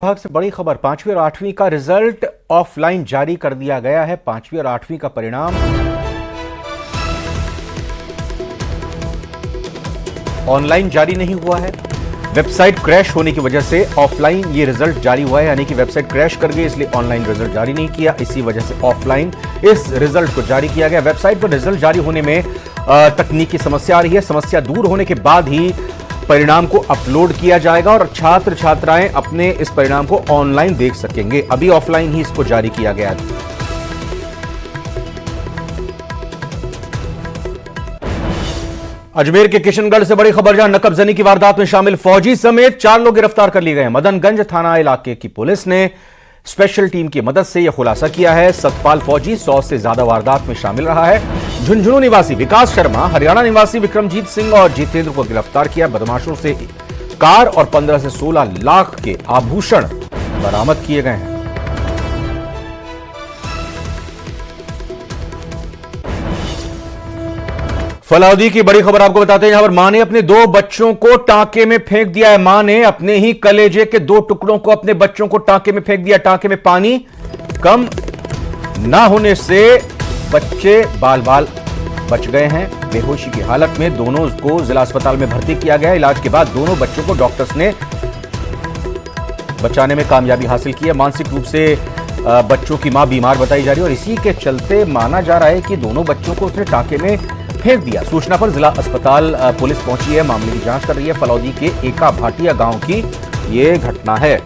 विभाग से बड़ी खबर, 5वीं और 8वीं का रिजल्ट ऑफलाइन जारी कर दिया गया है। 5वीं और 8वीं का परिणाम ऑनलाइन जारी नहीं हुआ है। वेबसाइट क्रैश होने की वजह से ऑफलाइन ये रिजल्ट जारी हुआ है, यानी कि वेबसाइट क्रैश कर गई, इसलिए ऑनलाइन रिजल्ट जारी नहीं किया। इसी वजह से ऑफलाइन इस रिजल्ट को जारी किया गया। वेबसाइट पर रिजल्ट जारी होने में तकनीकी समस्या आ रही है। समस्या दूर होने के बाद ही परिणाम को अपलोड किया जाएगा और छात्र छात्राएं अपने इस परिणाम को ऑनलाइन देख सकेंगे। अभी ऑफलाइन ही इसको जारी किया गया है। अजमेर के किशनगढ़ से बड़ी खबर, जहां नकबजनी की वारदात में शामिल फौजी समेत 4 लोग गिरफ्तार कर लिए गए हैं। मदनगंज थाना इलाके की पुलिस ने स्पेशल टीम की मदद से यह खुलासा किया है। सतपाल फौजी 100 से ज्यादा वारदात में शामिल रहा है। झुंझुनू निवासी विकास शर्मा, हरियाणा निवासी विक्रमजीत सिंह और जितेंद्र को गिरफ्तार किया। बदमाशों से कार और 15 से 16 लाख के आभूषण बरामद किए गए हैं। फलौदी की बड़ी खबर आपको बताते हैं, यहां पर मां ने अपने 2 बच्चों को टांके में फेंक दिया है। मां ने अपने ही कलेजे के 2 टुकड़ों को अपने बच्चों को टांके में फेंक दिया। टांके में पानी कम ना होने से बच्चे बाल बाल बच गए हैं। बेहोशी की हालत में दोनों को जिला अस्पताल में भर्ती किया गया। इलाज के बाद दोनों बच्चों को डॉक्टर्स ने बचाने में कामयाबी हासिल की है। मानसिक रूप से बच्चों की मां बीमार बताई जा रही है और इसी के चलते माना जा रहा है कि दोनों बच्चों को उसने टांके में फेंक दिया। सूचना पर जिला अस्पताल पुलिस पहुंची है, मामले की जांच कर रही है। फलौदी के एका भाटिया गांव की यह घटना है।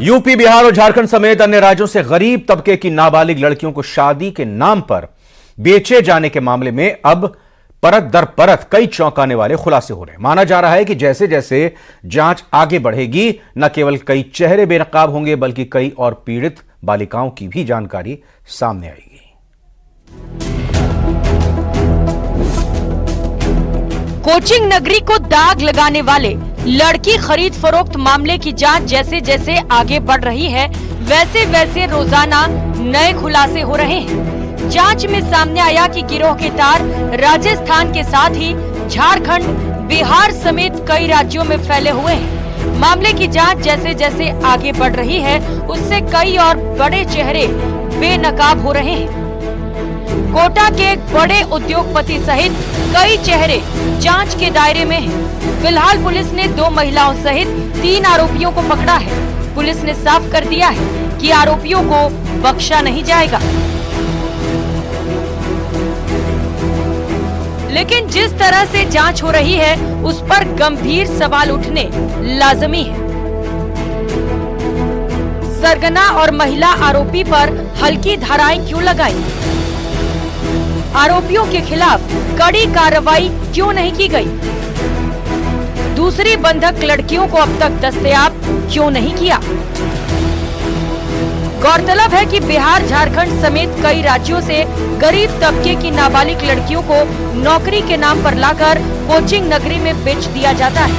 यूपी, बिहार और झारखंड समेत अन्य राज्यों से गरीब तबके की नाबालिग लड़कियों को शादी के नाम पर बेचे जाने के मामले में अब परत दर परत कई चौंकाने वाले खुलासे हो रहे हैं। माना जा रहा है कि जैसे जैसे जांच आगे बढ़ेगी, न केवल कई चेहरे बेनकाब होंगे बल्कि कई और पीड़ित बालिकाओं की भी जानकारी सामने आएगी। कोचिंग नगरी को दाग लगाने वाले लड़की खरीद फरोख्त मामले की जांच जैसे जैसे आगे बढ़ रही है, वैसे वैसे रोजाना नए खुलासे हो रहे हैं। जांच में सामने आया कि गिरोह के तार राजस्थान के साथ ही झारखंड, बिहार समेत कई राज्यों में फैले हुए हैं। मामले की जांच जैसे जैसे आगे बढ़ रही है, उससे कई और बड़े चेहरे बेनकाब हो रहे हैं। कोटा के एक बड़े उद्योगपति सहित कई चेहरे जांच के दायरे में हैं। फिलहाल पुलिस ने 2 महिलाओं सहित 3 आरोपियों को पकड़ा है। पुलिस ने साफ कर दिया है कि आरोपियों को बख्शा नहीं जाएगा। लेकिन जिस तरह से जांच हो रही है, उस पर गंभीर सवाल उठने लाजमी है। सरगना और महिला आरोपी पर हल्की धाराएं क्यों लगाई? आरोपियों के खिलाफ कड़ी कार्रवाई क्यों नहीं की गई? दूसरी बंधक लड़कियों को अब तक दस्तयाब क्यों नहीं किया? गौरतलब है कि बिहार, झारखंड समेत कई राज्यों से गरीब तबके की नाबालिग लड़कियों को नौकरी के नाम पर लाकर कोचिंग नगरी में बेच दिया जाता है।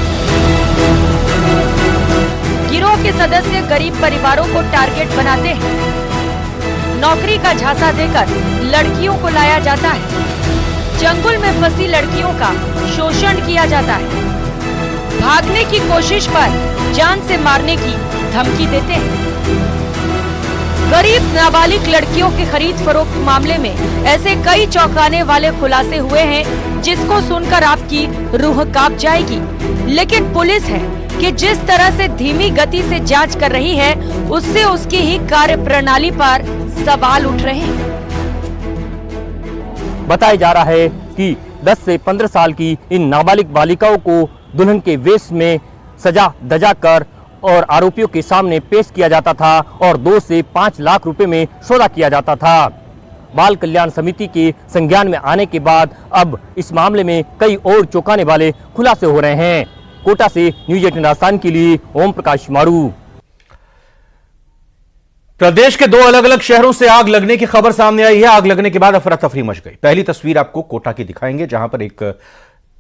गिरोह के सदस्य गरीब परिवारों को टारगेट बनाते हैं। नौकरी का झांसा देकर लड़कियों को लाया जाता है। जंगल में फंसी लड़कियों का शोषण किया जाता है। भागने की कोशिश पर जान से मारने की धमकी देते हैं। गरीब नाबालिग लड़कियों के खरीद फरोख्त मामले में ऐसे कई चौंकाने वाले खुलासे हुए हैं, जिसको सुनकर आपकी रूह कांप जाएगी। लेकिन पुलिस है कि जिस तरह से धीमी गति से जांच कर रही है, उससे उसकी ही कार्य प्रणाली पर सवाल उठ रहे हैं। बताया जा रहा है कि 10 से 15 साल की इन नाबालिग बालिकाओं को दुल्हन के वेश में सजा धजा कर और आरोपियों के सामने पेश किया जाता था और 2 से 5 लाख रुपए में सौदा किया जाता था। बाल कल्याण समिति के संज्ञान में आने के बाद अब इस मामले में कई और चौंकाने वाले खुलासे हो रहे हैं। कोटा से न्यूज 18 राजस्थान के लिए ओम प्रकाश मारू। प्रदेश के 2 अलग अलग शहरों से आग लगने की खबर सामने आई है। आग लगने के बाद अफरा तफरी मच गई। पहली तस्वीर आपको कोटा की दिखाएंगे, जहां पर एक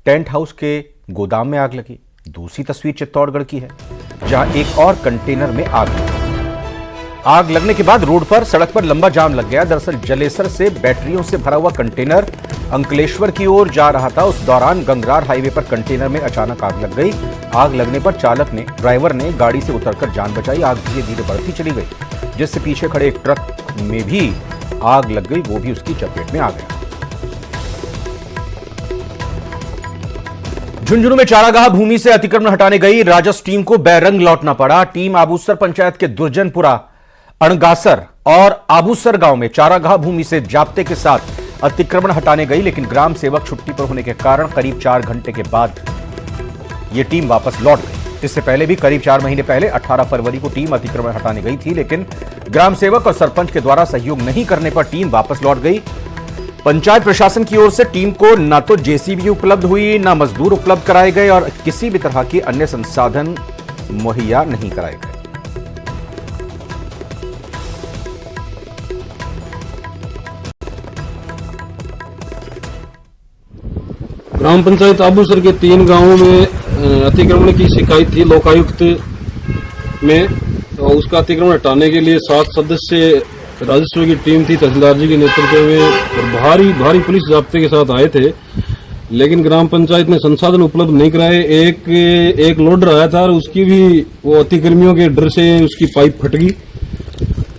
टेंट हाउस के गोदाम में आग लगी। दूसरी तस्वीर चित्तौड़गढ़ की है, जहां एक और कंटेनर में आग लगी। आग लगने के बाद रोड पर, सड़क पर लंबा जाम लग गया। दरअसल जलेसर से बैटरियों से भरा हुआ कंटेनर अंकलेश्वर की ओर जा रहा था। उस दौरान गंगरार हाईवे पर कंटेनर में अचानक आग लग गई। आग लगने पर ड्राइवर ने गाड़ी से उतरकर जान बचाई। आग धीरे धीरे बढ़ती चली गई, जिससे पीछे खड़े एक ट्रक में भी आग लग गई, वो भी उसकी चपेट में आ गया। झुंझुनू में चारागाह भूमि से अतिक्रमण हटाने गई राजस्व टीम को बैरंग लौटना पड़ा। टीम आबूसर पंचायत के दुर्जनपुरा, अणगासर और आबूसर गांव में चारागाह भूमि से जाब्ते के साथ अतिक्रमण हटाने गई, लेकिन ग्राम सेवक छुट्टी पर होने के कारण करीब 4 घंटे के बाद यह टीम वापस लौट गई। इससे पहले भी करीब 4 महीने पहले 18 फरवरी को टीम अतिक्रमण हटाने गई थी, लेकिन ग्राम सेवक और सरपंच के द्वारा सहयोग नहीं करने पर टीम वापस लौट गई। पंचायत प्रशासन की ओर से टीम को न तो जेसीबी उपलब्ध हुई, न मजदूर उपलब्ध कराए गए और किसी भी तरह के अन्य संसाधन मुहैया नहीं कराए गए। ग्राम पंचायत आबूसर के 3 गांवों में अतिक्रमण की शिकायत थी लोकायुक्त में, तो उसका अतिक्रमण हटाने के लिए 7 सदस्य राजस्व की टीम थी, तहसीलदार जी के नेतृत्व में, और भारी पुलिस जाब्ते के साथ आए थे। लेकिन ग्राम पंचायत ने संसाधन उपलब्ध नहीं कराए। एक लोडर आया था और उसकी भी वो अतिक्रमियों के डर से उसकी पाइप फट गई।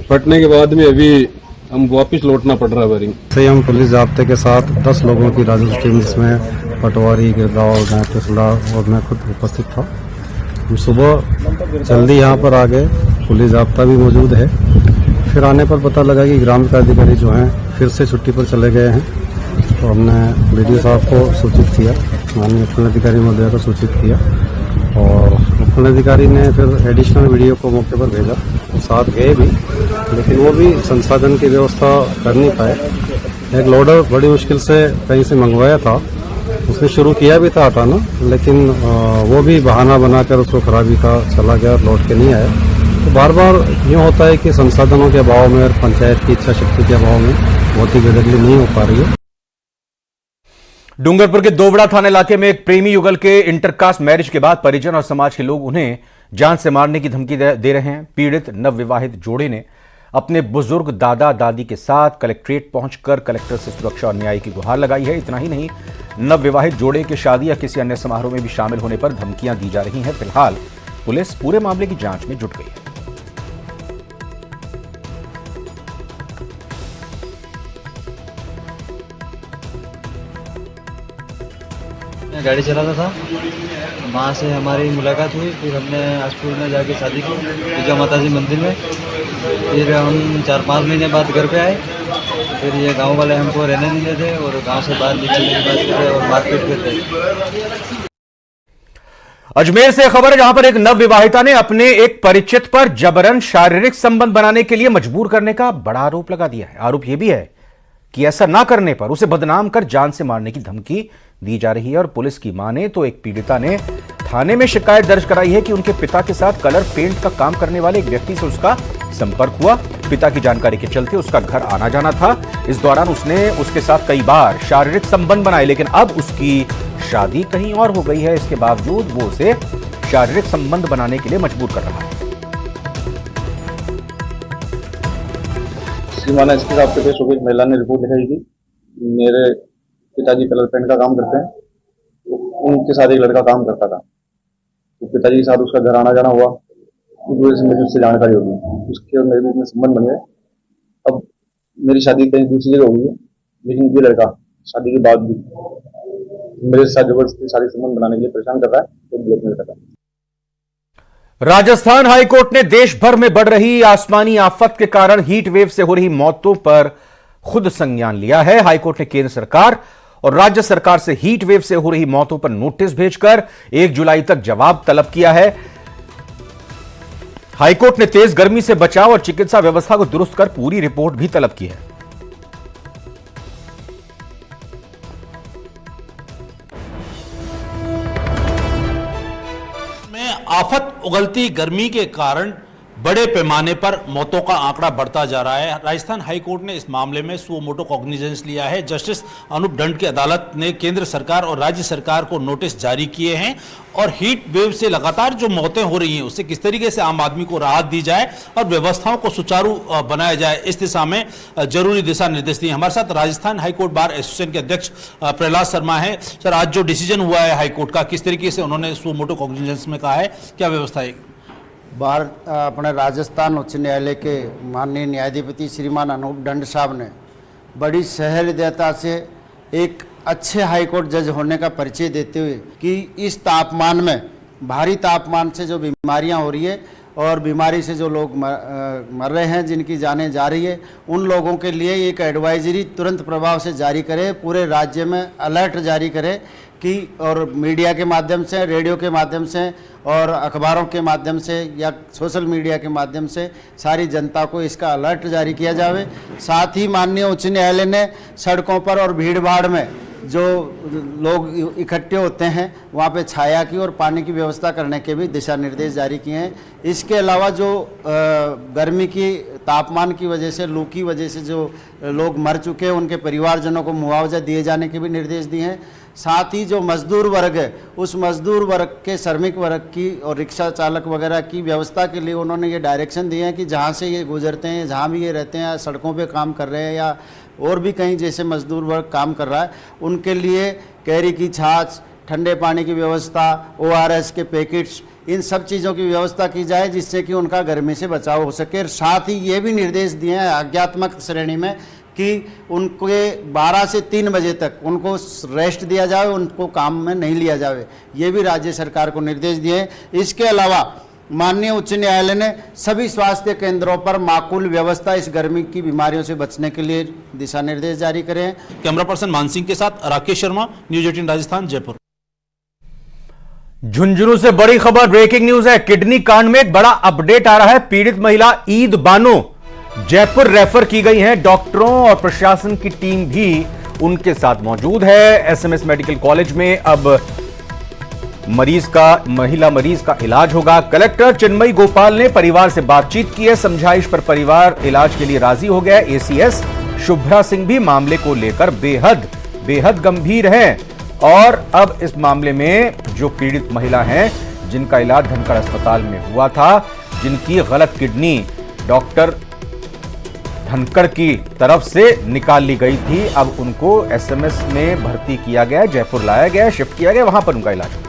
फटने के बाद में अभी हम वापस लौटना पड़ रहा है बैरिंग से। हम पुलिस जाब्ते के साथ 10 लोगों की राजस्व टीम, जिसमें पटवारी, गिरगांव, मैं तहसीलदार और मैं खुद उपस्थित था। हम सुबह जल्दी यहाँ पर आ गए, पुलिस जाब्ता भी मौजूद है। फिर आने पर पता लगा कि ग्राम के अधिकारी जो हैं फिर से छुट्टी पर चले गए हैं, तो हमने बीडीओ साहब को सूचित किया, माननीय उपखंड अधिकारी महोदय को सूचित किया और उपखंड अधिकारी ने फिर एडिशनल वीडियो को मौके पर भेजा, साथ गए भी, लेकिन वो भी संसाधन की व्यवस्था कर नहीं पाए। एक लोडर बड़ी मुश्किल से कहीं से मंगवाया था, उसने शुरू किया भी था हटाना, लेकिन वो भी बहाना बनाकर उसको खराबी का चला गया और लौट के नहीं आया। तो बार बार यूँ होता है कि संसाधनों के अभाव में और पंचायत की इच्छा शक्ति के अभाव में बहुत ही बेदखली नहीं हो पा रही है। डूंगरपुर के दोवड़ा थाना इलाके में एक प्रेमी युगल के इंटरकास्ट मैरिज के बाद परिजन और समाज के लोग उन्हें जान से मारने की धमकी दे रहे हैं। पीड़ित नवविवाहित जोड़े ने अपने बुजुर्ग दादा दादी के साथ कलेक्ट्रेट पहुंचकर कलेक्टर से सुरक्षा और न्याय की गुहार लगाई है। इतना ही नहीं, नवविवाहित जोड़े के शादी या किसी अन्य समारोह में भी शामिल होने पर धमकियां दी जा रही हैं। फिलहाल पुलिस पूरे मामले की जांच में जुट गई है। मैं गाड़ी चलाता था, वहाँ से हमारी मुलाकात हुई। फिर हमने आजपुर में जाके शादी की पूजा माता जी मंदिर में। फिर हम 4-5 महीने बाद घर पे आए। फिर ये गांव वाले हमको रहने नहीं देते और गांव से बाहर निकलने की बात करते और मारपीट करते। अजमेर से खबर है, जहां पर एक नवविवाहिता ने अपने एक परिचित पर जबरन शारीरिक संबंध बनाने के लिए मजबूर करने का बड़ा आरोप लगा दिया है। आरोप यह भी है कि ऐसा ना करने पर उसे बदनाम कर जान से मारने की धमकी दी जा रही है। और पुलिस की माने तो एक पीड़िता ने थाने में शिकायत दर्ज कराई है कि उनके पिता के साथ कलर पेंट का काम करने वाले एक व्यक्ति से उसका संपर्क हुआ। पिता की जानकारी के चलते उसका घर आना जाना था। इस दौरान उसने उसके साथ कई बार शारीरिक संबंध बनाए, लेकिन अब उसकी शादी कहीं और हो गई है। इसके बावजूद वो उसे शारीरिक संबंध बनाने के लिए मजबूर कर रहा है। सीमाना इसके साथ पेश हो गई। महिला ने रिपोर्ट लिखाई थी, मेरे पिताजी कलर पेंट का काम करते हैं, तो उनके साथ एक लड़का काम करता था। तो पिताजी के साथ उसका घर आना जाना हुआ, उस वजह से मुझे उससे जानकारी होगी। उसके और मेरे बीच में संबंध बन गए। अब मेरी शादी कहीं दूसरी जगह हो गई है, लेकिन ये लड़का शादी के बाद भी मेरे साथ जबरदस्ती शादी संबंध बनाने के लिए परेशान कर रहा है, तो ब्लैकमेल कर रहा है। राजस्थान हाईकोर्ट ने देश भर में बढ़ रही आसमानी आफत के कारण हीट वेव से हो रही मौतों पर खुद संज्ञान लिया है। हाईकोर्ट ने केंद्र सरकार और राज्य सरकार से हीट वेव से हो रही मौतों पर नोटिस भेजकर 1 जुलाई तक जवाब तलब किया है। हाईकोर्ट ने तेज गर्मी से बचाव और चिकित्सा व्यवस्था को दुरुस्त कर पूरी रिपोर्ट भी तलब की है। आफत उगलती गर्मी के कारण बड़े पैमाने पर मौतों का आंकड़ा बढ़ता जा रहा है। राजस्थान हाई कोर्ट ने इस मामले में सुओ मोटो कॉग्निजेंस लिया है। जस्टिस अनूप दंड की अदालत ने केंद्र सरकार और राज्य सरकार को नोटिस जारी किए हैं और हीट वेव से लगातार जो मौतें हो रही हैं उससे किस तरीके से आम आदमी को राहत दी जाए और व्यवस्थाओं को सुचारू बनाया जाए, इस दिशा में जरूरी दिशा निर्देश दिए। हमारे साथ राजस्थान हाईकोर्ट बार एसोसिएशन के अध्यक्ष प्रहलाद शर्मा है। सर, आज जो डिसीजन हुआ है हाईकोर्ट का, किस तरीके से उन्होंने सुओ मोटो कॉग्निजेंस में कहा है, क्या व्यवस्था है? बार अपने राजस्थान उच्च न्यायालय के माननीय न्यायाधिपति श्रीमान अनूप दंड साहब ने बड़ी सहृदयता से एक अच्छे हाईकोर्ट जज होने का परिचय देते हुए कि इस तापमान में, भारी तापमान से जो बीमारियां हो रही है और बीमारी से जो लोग मर रहे हैं, जिनकी जानें जा रही है, उन लोगों के लिए एक एडवाइजरी तुरंत प्रभाव से जारी करे, पूरे राज्य में अलर्ट जारी करे कि, और मीडिया के माध्यम से, रेडियो के माध्यम से और अखबारों के माध्यम से या सोशल मीडिया के माध्यम से सारी जनता को इसका अलर्ट जारी किया जावे। साथ ही माननीय उच्च न्यायालय ने सड़कों पर और भीड़ भाड़ में जो लोग इकट्ठे होते हैं वहाँ पे छाया की और पानी की व्यवस्था करने के भी दिशा निर्देश जारी किए हैं। इसके अलावा जो गर्मी की, तापमान की वजह से, लू की वजह से जो लोग मर चुके हैं उनके परिवारजनों को मुआवजा दिए जाने के भी निर्देश दिए हैं। साथ ही जो मजदूर वर्ग है, उस मजदूर वर्ग के, श्रमिक वर्ग की और रिक्शा चालक वगैरह की व्यवस्था के लिए उन्होंने ये डायरेक्शन दिए हैं कि जहाँ से ये गुजरते हैं, जहाँ भी ये रहते हैं, सड़कों पे काम कर रहे हैं या और भी कहीं जैसे मजदूर वर्ग काम कर रहा है, उनके लिए कैरी की छाछ, ठंडे पानी की व्यवस्था, ORS के पैकेट्स, इन सब चीज़ों की व्यवस्था की जाए जिससे कि उनका गर्मी से बचाव हो सके। साथ ही ये भी निर्देश दिए हैं आज्ञात्मक श्रेणी में कि उनके 12 से 3 बजे तक उनको रेस्ट दिया जाए, उनको काम में नहीं लिया जाए, ये भी राज्य सरकार को निर्देश दिए हैं। इसके अलावा माननीय उच्च न्यायालय ने सभी स्वास्थ्य केंद्रों पर माकूल व्यवस्था इस गर्मी की बीमारियों से बचने के लिए दिशा निर्देश जारी करे हैं। कैमरा पर्सन मान सिंह के साथ राकेश शर्मा, न्यूज 18 राजस्थान, जयपुर। झुंझुनू से बड़ी खबर, ब्रेकिंग न्यूज है। किडनी कांड में एक बड़ा अपडेट आ रहा है। पीड़ित महिला ईद बानो जयपुर रेफर की गई हैं। डॉक्टरों और प्रशासन की टीम भी उनके साथ मौजूद है। SMS मेडिकल कॉलेज में अब महिला मरीज का इलाज होगा। कलेक्टर चिन्मयी गोपाल ने परिवार से बातचीत की है। समझाइश पर परिवार इलाज के लिए राजी हो गया। ACS शुभ्रा सिंह भी मामले को लेकर बेहद गंभीर हैं और अब इस मामले में जो पीड़ित महिला हैं, जिनका इलाज धनखड़ अस्पताल में हुआ था, जिनकी गलत किडनी डॉक्टर धनखड़ की तरफ से निकाल ली गई थी, अब उनको SMS में भर्ती किया गया, जयपुर लाया गया, शिफ्ट किया गया, वहां पर उनका इलाज हुआ।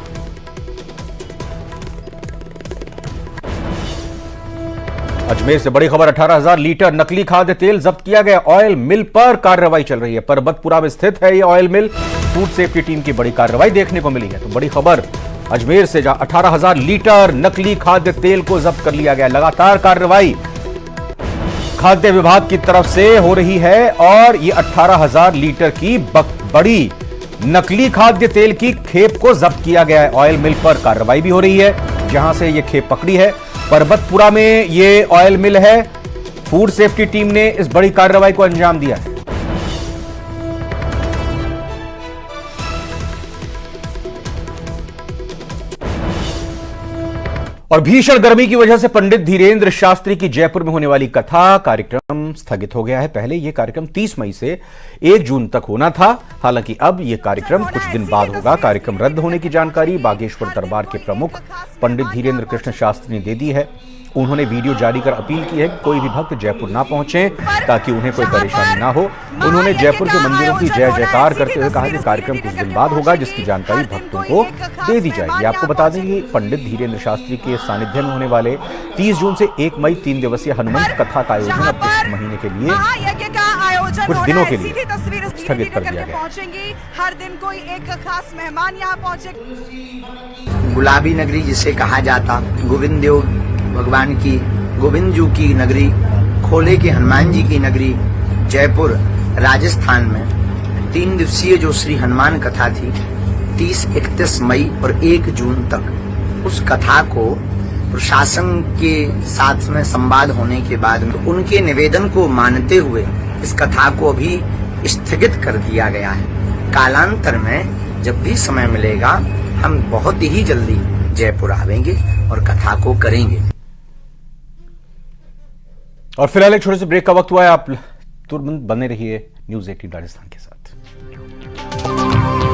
अजमेर से बड़ी खबर, 18,000 लीटर नकली खाद्य तेल जब्त किया गया। ऑयल मिल पर कार्रवाई चल रही है। परबतपुरा में स्थित है ये ऑयल मिल। फूड सेफ्टी टीम की बड़ी कार्रवाई देखने को मिली है। तो बड़ी खबर अजमेर से, जहां 18,000 लीटर नकली खाद्य तेल को जब्त कर लिया गया। लगातार कार्रवाई खाद्य विभाग की तरफ से हो रही है और ये 18,000 लीटर की बड़ी नकली खाद्य तेल की खेप को जब्त किया गया है। ऑयल मिल पर कार्रवाई भी हो रही है, जहां से ये खेप पकड़ी है। परबतपुरा में ये ऑयल मिल है। फूड सेफ्टी टीम ने इस बड़ी कार्रवाई को अंजाम दिया है। और भीषण गर्मी की वजह से पंडित धीरेन्द्र शास्त्री की जयपुर में होने वाली कथा कार्यक्रम स्थगित हो गया है। पहले यह कार्यक्रम 30 मई से 1 जून तक होना था। हालांकि अब यह कार्यक्रम कुछ दिन बाद होगा। कार्यक्रम रद्द होने की जानकारी बागेश्वर दरबार के प्रमुख पंडित धीरेन्द्र कृष्ण शास्त्री ने दे दी है। उन्होंने वीडियो जारी कर अपील की है कि कोई भी भक्त जयपुर ना पहुंचे ताकि उन्हें कोई परेशानी ना हो। उन्होंने जयपुर के मंदिरों की जय जयकार करते हुए कहा कि कार्यक्रम कुछ दिन बाद होगा, जिसकी जानकारी भक्तों को दे दी जाएगी। आपको बता दें कि पंडित धीरेन्द्र शास्त्री के सानिध्य में होने वाले 30 जून से 1 मई 3 दिवसीय हनुमंत कथा का आयोजन अब इस महीने के लिए कुछ दिनों के लिए स्थगित कर दिया गया। हर दिन कोई एक खास मेहमान यहाँ पहुंचे। गुलाबी नगरी जिसे कहा जाता, गोविंद देव भगवान की, गोविंद जू की नगरी, खोले के हनुमान जी की नगरी जयपुर राजस्थान में 3 दिवसीय जो श्री हनुमान कथा थी 30, 31 मई और 1 जून तक, उस कथा को प्रशासन के साथ में संवाद होने के बाद उनके निवेदन को मानते हुए इस कथा को अभी स्थगित कर दिया गया है। कालांतर में जब भी समय मिलेगा हम बहुत ही जल्दी जयपुर आवेंगे और कथा को करेंगे। और फिलहाल एक छोटे से ब्रेक का वक्त हुआ है, आप तुरंत बने रहिए न्यूज़ 18 राजस्थान के साथ।